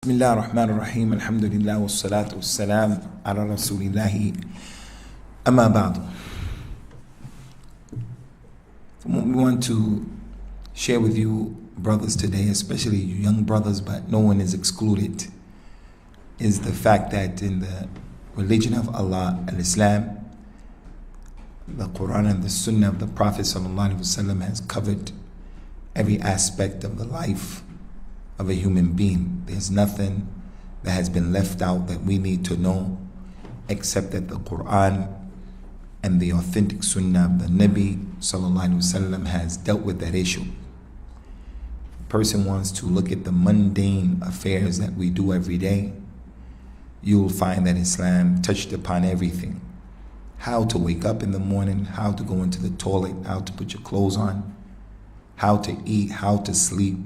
Bismillah ar-Rahman ar-Rahim, alhamdulillah, wa salatu wa salam ala rasulillahi, amma ba'du. What we want to share with you, brothers, today, especially you young brothers, but no one is excluded, is the fact that in the religion of Allah, al-Islam, the Quran and the Sunnah of the Prophet ﷺ has covered every aspect of the life of a human being. There's nothing that has been left out that we need to know, except that the Quran and the authentic Sunnah of the Nabi ﷺ has dealt with that issue. If a person wants to look at the mundane affairs that we do every day, you'll find that Islam touched upon everything. How to wake up in the morning, how to go into the toilet, how to put your clothes on, how to eat, how to sleep.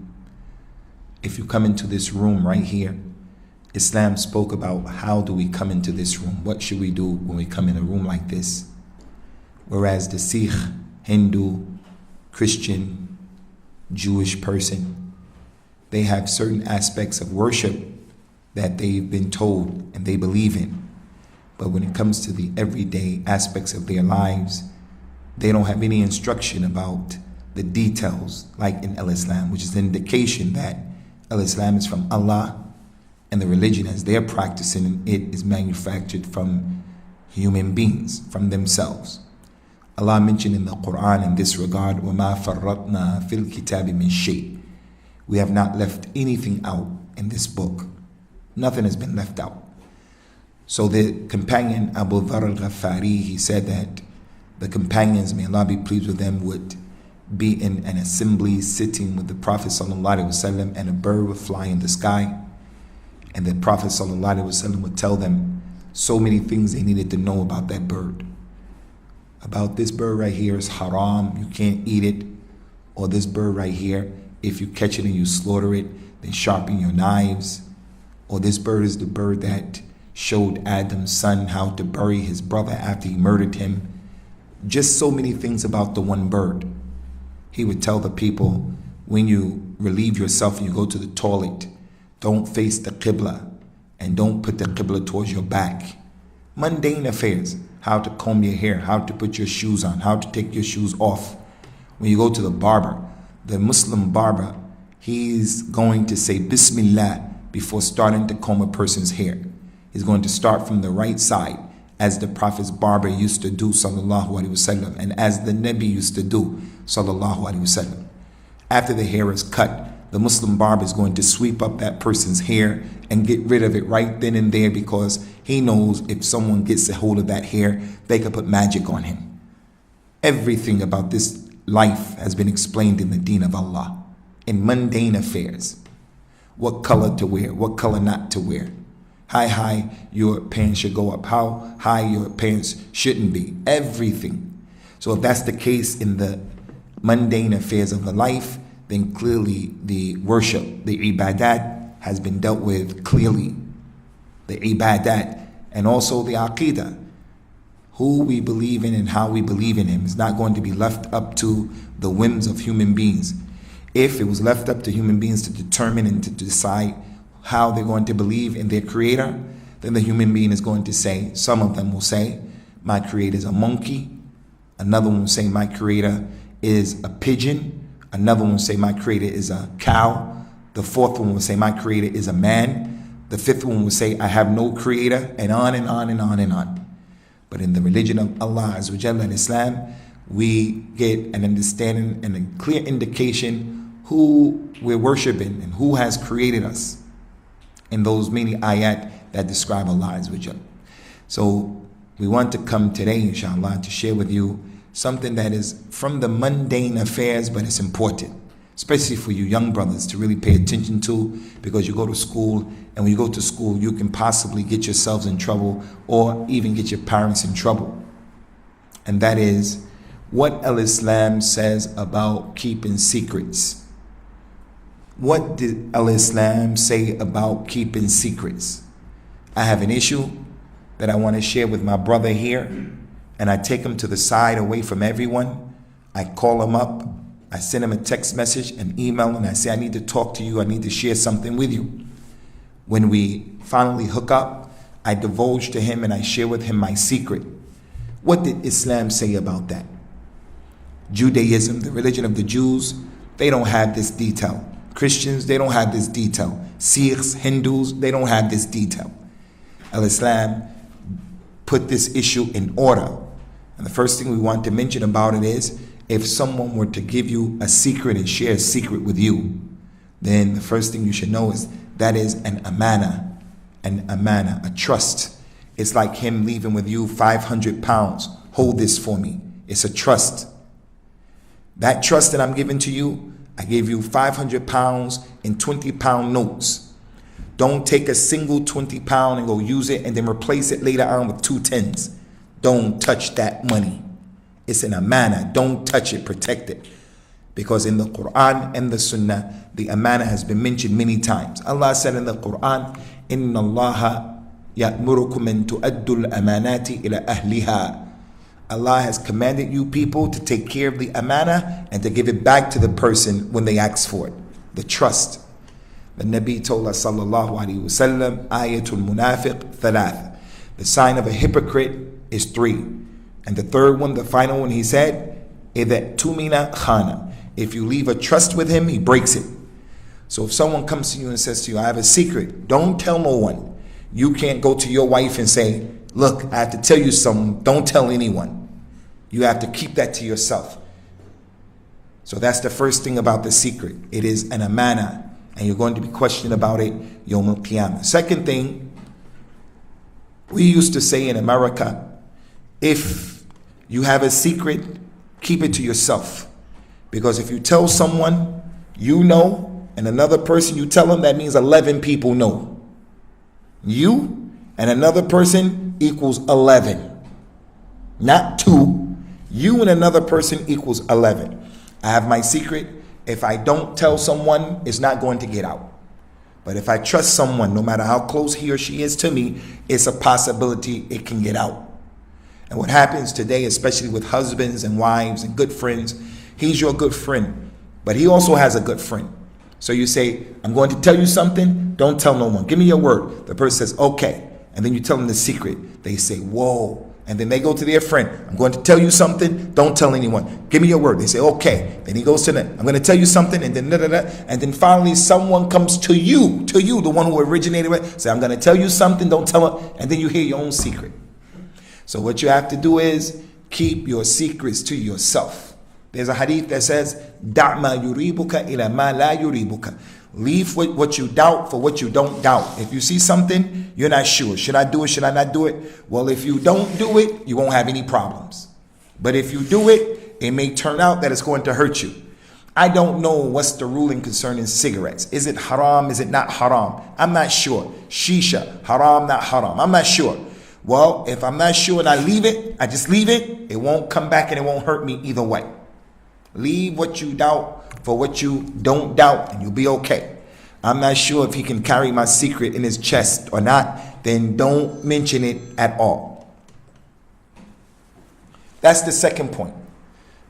If you come into this room right here, Islam spoke about how do we come into this room? What should we do when we come in a room like this? Whereas the Sikh, Hindu, Christian, Jewish person, they have certain aspects of worship that they've been told and they believe in. But when it comes to the everyday aspects of their lives, they don't have any instruction about the details like in Al-Islam, which is an indication that Al-Islam is from Allah, and the religion as they're practicing it is manufactured from human beings, from themselves. Allah mentioned in the Quran in this regard, وَمَا فَرَّطْنَا فِي الْكِتَابِ مِنْ شَيْءٍ. We have not left anything out in this book. Nothing has been left out. So the companion Abu Dharr al-Ghafari, he said that the companions, may Allah be pleased with them, would be in an assembly sitting with the Prophet ﷺ, and a bird would fly in the sky, and the Prophet ﷺ would tell them so many things they needed to know about that bird. About this bird right here is haram, you can't eat it. Or this bird right here, if you catch it and you slaughter it, then sharpen your knives. Or this bird is the bird that showed Adam's son how to bury his brother after he murdered him. Just so many things about the one bird. He would tell the people, when you relieve yourself and you go to the toilet, don't face the Qibla and don't put the Qibla towards your back. Mundane affairs, how to comb your hair, how to put your shoes on, how to take your shoes off. When you go to the barber, the Muslim barber, he's going to say Bismillah before starting to comb a person's hair. He's going to start from the right side, as the Prophet's barber used to do, sallallahu alaihi wasallam, and as the Nabi used to do, sallallahu alaihi wasallam. After the hair is cut, the Muslim barber is going to sweep up that person's hair and get rid of it right then and there, because he knows if someone gets a hold of that hair, they can put magic on him. Everything about this life has been explained in the deen of Allah, in mundane affairs. What color to wear, what color not to wear. How high your pants should go up, how high your pants shouldn't be, everything. So if that's the case in the mundane affairs of the life, then clearly the worship, the ibadat, has been dealt with clearly. The ibadat and also the aqidah, who we believe in and how we believe in him, is not going to be left up to the whims of human beings. If it was left up to human beings to determine and to decide how they're going to believe in their creator, then the human being is going to say, some of them will say, my creator is a monkey. Another one will say, my creator is a pigeon. Another one will say, my creator is a cow. The fourth one will say, my creator is a man. The fifth one will say, I have no creator, and on and on and on and on. But in the religion of Allah Azza wa Jalla and Islam, we get an understanding and a clear indication who we're worshiping and who has created us, in those many ayat that describe Allah Azza wa Jalla. So we want to come today, inshallah, to share with you something that is from the mundane affairs, but it's important, especially for you young brothers to really pay attention to, because you go to school, and when you go to school, you can possibly get yourselves in trouble or even get your parents in trouble. And that is what Al-Islam says about keeping secrets. What did Al-Islam say about keeping secrets? I have an issue that I want to share with my brother here, and I take him to the side away from everyone. I call him up, I send him a text message, an email, and I say, I need to talk to you, I need to share something with you. When we finally hook up, I divulge to him and I share with him my secret. What did Islam say about that? Judaism, the religion of the Jews, they don't have this detail. Christians, they don't have this detail. Sikhs, Hindus, they don't have this detail. Al-Islam put this issue in order. And the first thing we want to mention about it is, if someone were to give you a secret and share a secret with you, then the first thing you should know is that is an amana, a trust. It's like him leaving with you 500 pounds. Hold this for me. It's a trust. That trust that I'm giving to you, I gave you 500 pounds in 20-pound notes. Don't take a single 20 pound and go use it and then replace it later on with 2 10s. Don't touch that money. It's an amana. Don't touch it. Protect it. Because in the Quran and the Sunnah, the amana has been mentioned many times. Allah said in the Quran, إِنَّ اللَّهَ يَأْمُرُكُمْ أَن تُؤَدُّوا الْأَمَانَاتِ إِلَى أَهْلِهَا. Allah has commanded you people to take care of the amana and to give it back to the person when they ask for it. The trust. The Nabi told us, sallallahu alaihi wasallam, ayatul munafiq thalath. The sign of a hypocrite is 3. And the third one, the final one, he said, إِذَا تُمِنَ خَانَ. If you leave a trust with him, he breaks it. So if someone comes to you and says to you, I have a secret, don't tell no one. You can't go to your wife and say, look, I have to tell you something, don't tell anyone. You have to keep that to yourself. So that's the first thing about the secret. It is an amana, and you're going to be questioned about it Yawm al-Qiyamah. Second thing, we used to say in America, if you have a secret, keep it to yourself. Because if you tell someone, you know, and another person you tell them, that means 11 people know. You and another person equals 11. Not 2. You and another person equals 11. I have my secret. If I don't tell someone, it's not going to get out. But if I trust someone, no matter how close he or she is to me, it's a possibility it can get out. And what happens today, especially with husbands and wives and good friends, he's your good friend, but he also has a good friend. So you say, I'm going to tell you something, don't tell no one. Give me your word. The person says, okay. And then you tell them the secret. They say, whoa. And then they go to their friend. I'm going to tell you something. Don't tell anyone. Give me your word. They say, okay. Then he goes to them. I'm going to tell you something. And then And then finally someone comes to you, the one who originated it. Say, I'm going to tell you something. Don't tell her. And then you hear your own secret. So what you have to do is keep your secrets to yourself. There's a hadith that says, "Da' ma yuribuka ila ma la yuribuka." Leave what you doubt for what you don't doubt. If you see something, you're not sure. Should I do it? Should I not do it? Well, if you don't do it, you won't have any problems. But if you do it, it may turn out that it's going to hurt you. I don't know what's the ruling concerning cigarettes. Is it haram? Is it not haram? I'm not sure. Shisha, haram, not haram. I'm not sure. Well, if I'm not sure and I leave it, I just leave it, it won't come back and it won't hurt me either way. Leave what you doubt for what you don't doubt and you'll be okay. I'm not sure if he can carry my secret in his chest or not, then don't mention it at all. That's the second point.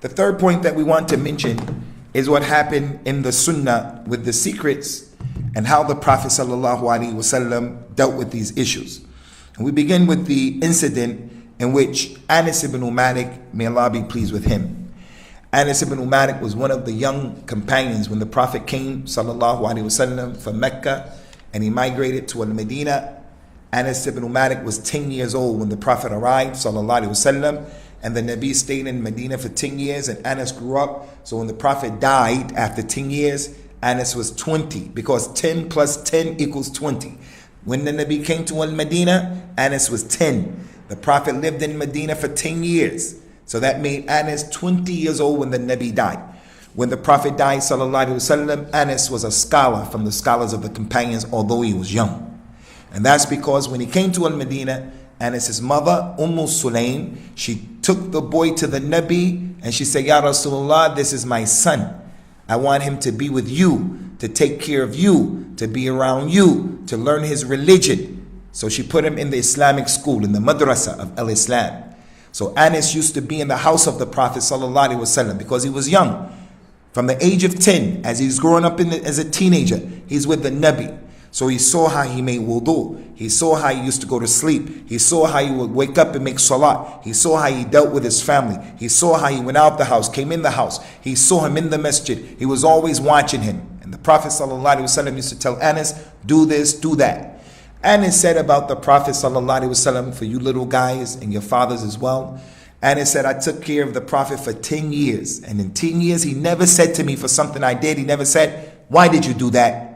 The third point that we want to mention is what happened in the Sunnah with the secrets and how the Prophet ﷺ dealt with these issues. And we begin with the incident in which Anas ibn Malik, may Allah be pleased with him. Anas ibn Malik was one of the young companions when the Prophet came ﷺ from Mecca and he migrated to Al-Medina. Anas ibn Malik was 10 years old when the Prophet arrived ﷺ, and the Nabi stayed in Medina for 10 years and Anas grew up. So when the Prophet died after 10 years, Anas was 20 because 10 plus 10 equals 20. When the Nabi came to Al-Medina, Anas was 10. The Prophet lived in Medina for 10 years. So that made Anas 20 years old when the Nabi died. When the Prophet died, Anas was a scholar from the scholars of the companions, although he was young. And that's because when he came to Al-Medina, Anas' mother, Sulaim, she took the boy to the Nabi and she said, Ya Rasulullah, this is my son. I want him to be with you, to take care of you, to be around you, to learn his religion. So she put him in the Islamic school, in the madrasa of Al-Islam. So Anas used to be in the house of the Prophet ﷺ because he was young. From the age of 10, as he's growing up as a teenager, he's with the Nabi. So he saw how he made wudu. He saw how he used to go to sleep. He saw how he would wake up and make salat. He saw how he dealt with his family. He saw how he went out the house, came in the house. He saw him in the masjid. He was always watching him. And the Prophet ﷺ used to tell Anas, do this, do that. Anas said about the Prophet ﷺ, for you little guys and your fathers as well, Anas said, I took care of the Prophet for 10 years. And in 10 years, he never said to me for something I did, he never said, why did you do that?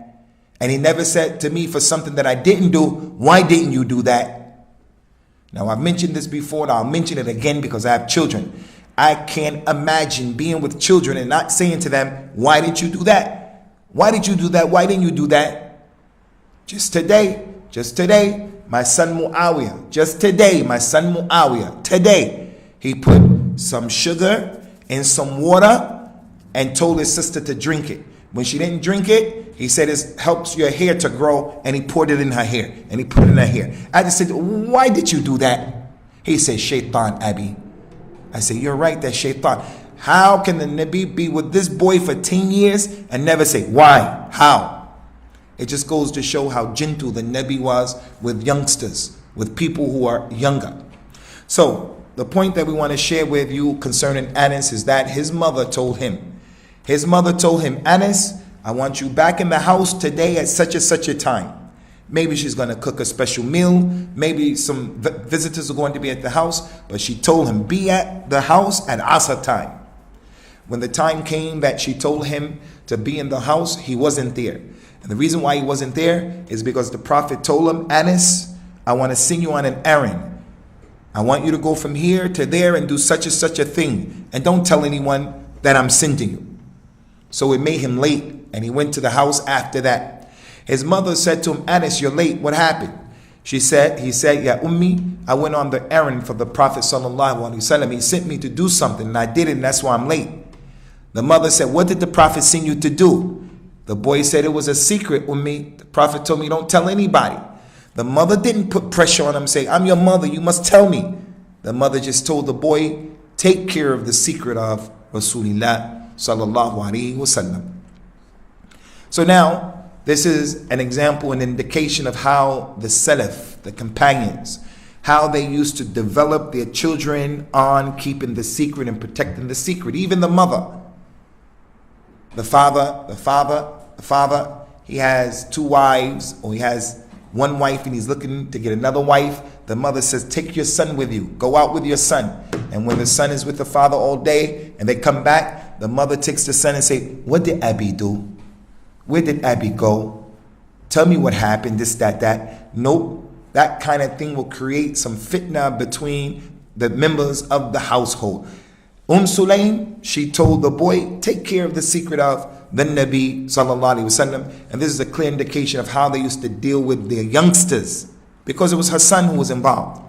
And he never said to me for something that I didn't do, why didn't you do that? Now, I've mentioned this before, and I'll mention it again because I have children. I can't imagine being with children and not saying to them, why did you do that? Why did you do that? Why didn't you do that? Just today, my son Muawiyah, today, he put some sugar in some water and told his sister to drink it. When she didn't drink it, he said it helps your hair to grow, and he poured it in her hair, and he put it in her hair. I just said, why did you do that? He said, Shaitan, Abi. I said, you're right, that's Shaitan. How can the Nabi be with this boy for 10 years and never say, why? How? It just goes to show how gentle the Nabi was with youngsters, with people who are younger. So, the point that we want to share with you concerning Anas is that his mother told him, Anas, I want you back in the house today at such and such a time. Maybe she's going to cook a special meal. Maybe some visitors are going to be at the house. But she told him, be at the house at Asr time. When the time came that she told him to be in the house, he wasn't there. And the reason why he wasn't there is because the Prophet told him, Anas, I want to send you on an errand. I want you to go from here to there and do such and such a thing. And don't tell anyone that I'm sending you. So it made him late, and he went to the house after that. His mother said to him, Anas, you're late. What happened? He said, Ya Ummi, I went on the errand for the Prophet ﷺ. He sent me to do something, and I did it, and that's why I'm late. The mother said, what did the Prophet send you to do? The boy said, it was a secret, Ummi. The Prophet told me, don't tell anybody. The mother didn't put pressure on him, say, I'm your mother, you must tell me. The mother just told the boy, take care of the secret of Rasulullah sallallahu alaihi wasallam. So now, this is an example, an indication of how the Salaf, the companions, how they used to develop their children on keeping the secret and protecting the secret. Even the mother, the father, he has two wives, or he has one wife and he's looking to get another wife. The mother says, take your son with you, go out with your son. And when the son is with the father all day and they come back, the mother takes the son and say, what did Abi do? Where did Abi go? Tell me what happened, this, that. Nope. That kind of thing will create some fitna between the members of the household. Sulaim, she told the boy, take care of the secret of the Nabi sallallahu alaihi wasallam. And this is a clear indication of how they used to deal with their youngsters, because it was her son who was involved.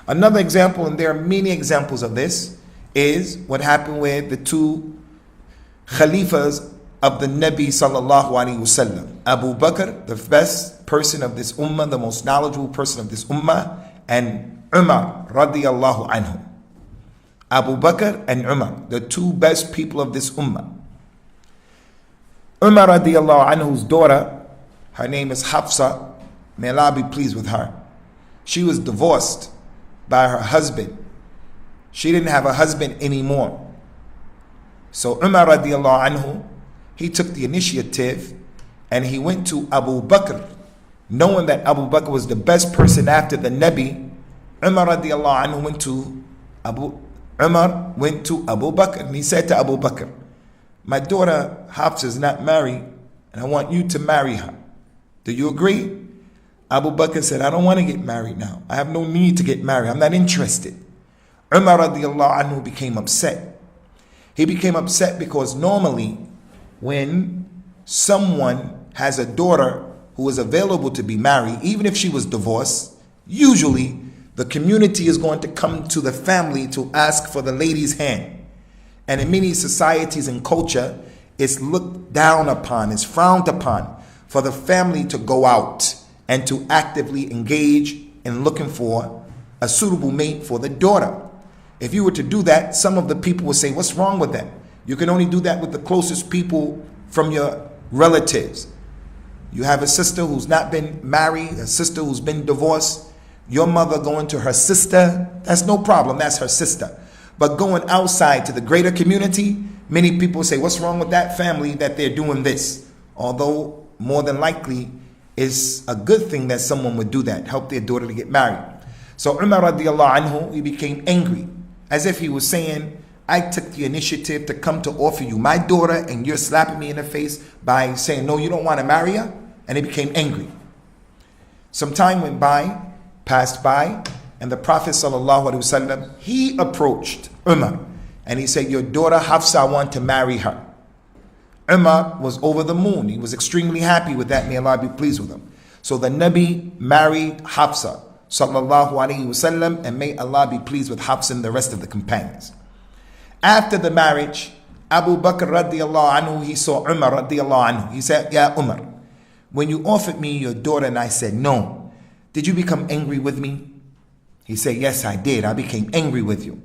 Another example, and there are many examples of this, is what happened with the two Khalifas of the Nabi sallallahu alaihi wasallam. Abu Bakr, the best person of this ummah, the most knowledgeable person of this ummah, and Umar radiyallahu anhu. Abu Bakr and Umar, the two best people of this ummah. Umar radiyallahu anhu's daughter, her name is Hafsa, may Allah be pleased with her. She was divorced by her husband. She didn't have a husband anymore. So Umar radiallahu anhu, he took the initiative and he went to Abu Bakr, knowing that Abu Bakr was the best person after the Nabi. Umar radiallahu anhu went to Abu Bakr, and he said to Abu Bakr, my daughter Hafsa is not married and I want you to marry her. Do you agree? Abu Bakr said, I don't want to get married now. I have no need to get married. I'm not interested. Umar radiallahu anhu became upset. He became upset because normally when someone has a daughter who is available to be married, even if she was divorced, usually the community is going to come to the family to ask for the lady's hand. And in many societies and culture, it's looked down upon, it's frowned upon for the family to go out and to actively engage in looking for a suitable mate for the daughter. If you were to do that, some of the people would say, what's wrong with that? You can only do that with the closest people from your relatives. You have a sister who's not been married, a sister who's been divorced. Your mother going to her sister, that's no problem, that's her sister. But going outside to the greater community, many people say, what's wrong with that family that they're doing this? Although more than likely, it's a good thing that someone would do that, help their daughter to get married. So Umar radiallahu anhu, he became angry, as if he was saying, I took the initiative to come to offer you my daughter and you're slapping me in the face by saying, no, you don't want to marry her? And he became angry. Some time went by, passed by, and the Prophet ﷺ, he approached Umar and he said, your daughter Hafsa, I want to marry her. Umar was over the moon. He was extremely happy with that. May Allah be pleased with him. So the Nabi married Hafsa ﷺ, and may Allah be pleased with Hafsa and the rest of the companions. After the marriage, Abu Bakr radiallahu anhu, he saw Umar radiallahu anhu. He said, Ya Umar, when you offered me your daughter and I said no, did you become angry with me? He said, yes, I did. I became angry with you.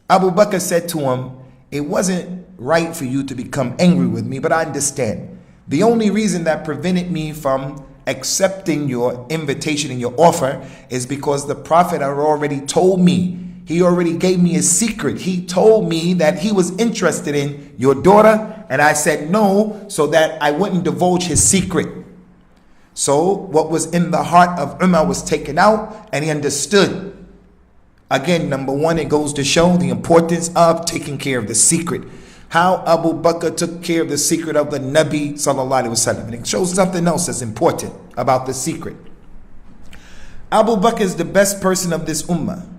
Abu Bakr said to him, it wasn't right for you to become angry with me, but I understand. The only reason that prevented me from accepting your invitation and your offer is because the Prophet had already told me, he already gave me a secret. He told me that he was interested in your daughter, and I said no, so that I wouldn't divulge his secret. So what was in the heart of Umar was taken out, and he understood. Again, number one, it goes to show the importance of taking care of the secret. How Abu Bakr took care of the secret of the Nabi sallallahu alaihi wasallam. And it shows something else that's important about the secret. Abu Bakr is the best person of this ummah.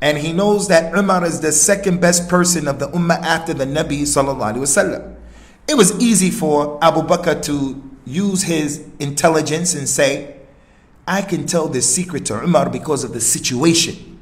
And he knows that Umar is the second best person of the ummah after the Nabi sallallahu alaihi wasallam. It was easy for Abu Bakr to use his intelligence and say, I can tell this secret to Umar because of the situation.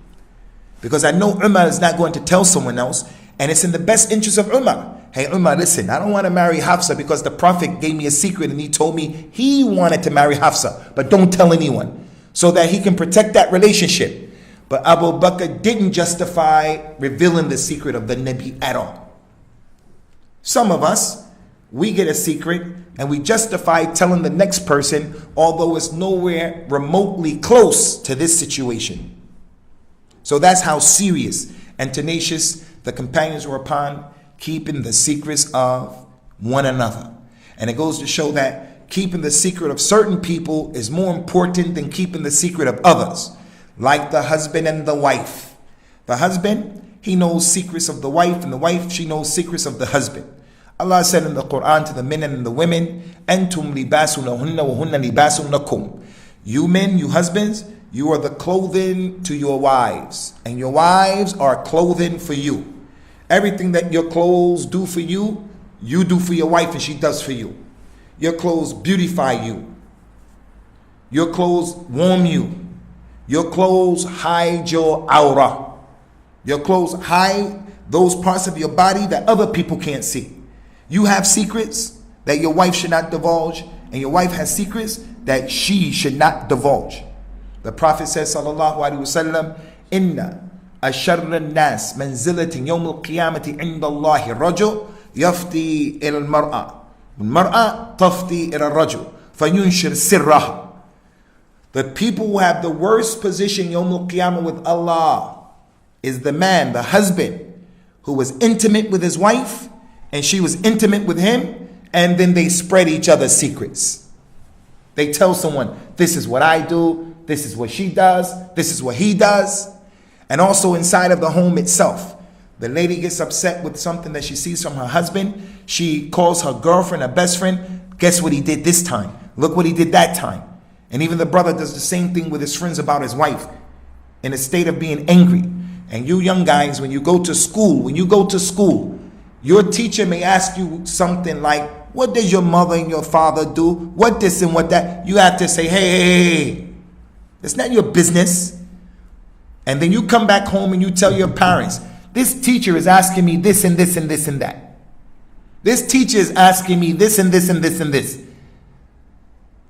Because I know Umar is not going to tell someone else, and it's in the best interest of Umar. Hey Umar, listen, I don't want to marry Hafsa because the Prophet gave me a secret and he told me he wanted to marry Hafsa, but don't tell anyone, so that he can protect that relationship. But Abu Bakr didn't justify revealing the secret of the Nabi at all. Some of us, we get a secret and we justify telling the next person, although it's nowhere remotely close to this situation. So that's how serious and tenacious the companions were upon keeping the secrets of one another. And it goes to show that keeping the secret of certain people is more important than keeping the secret of others. Like the husband and the wife. The husband, he knows secrets of the wife, and the wife, she knows secrets of the husband. Allah said in the Quran to the men and the women, Antum libasun lahunna wa hunna libasun lakum. You men, you husbands, you are the clothing to your wives, and your wives are clothing for you. Everything that your clothes do for you, you do for your wife and she does for you. Your clothes beautify you. Your clothes warm you. Your clothes hide your aura. Your clothes hide those parts of your body that other people can't see. You have secrets that your wife should not divulge, and your wife has secrets that she should not divulge. The Prophet says, sallallahu alaihi wasallam, Inna asharra an-nas manzilatin yawm al-qiyamati inda Allahi rajul yafti ila al-mar'a. Al-mar'a tafti ila al-rajul fayunshir sirraha. The people who have the worst position Yawm al-Qiyamah with Allah is the man, the husband, who was intimate with his wife and she was intimate with him, and then they spread each other's secrets. They tell someone, this is what I do, this is what she does, this is what he does. And also inside of the home itself, the lady gets upset with something that she sees from her husband. She calls her girlfriend, her best friend, guess what he did this time? Look what he did that time. And even the brother does the same thing with his friends about his wife, in a state of being angry. And you young guys, when you go to school, your teacher may ask you something like, what does your mother and your father do? What this and what that? You have to say, hey, it's not your business. And then you come back home and you tell your parents, this teacher is asking me this and this and this and that. This teacher is asking me this and this and this and this.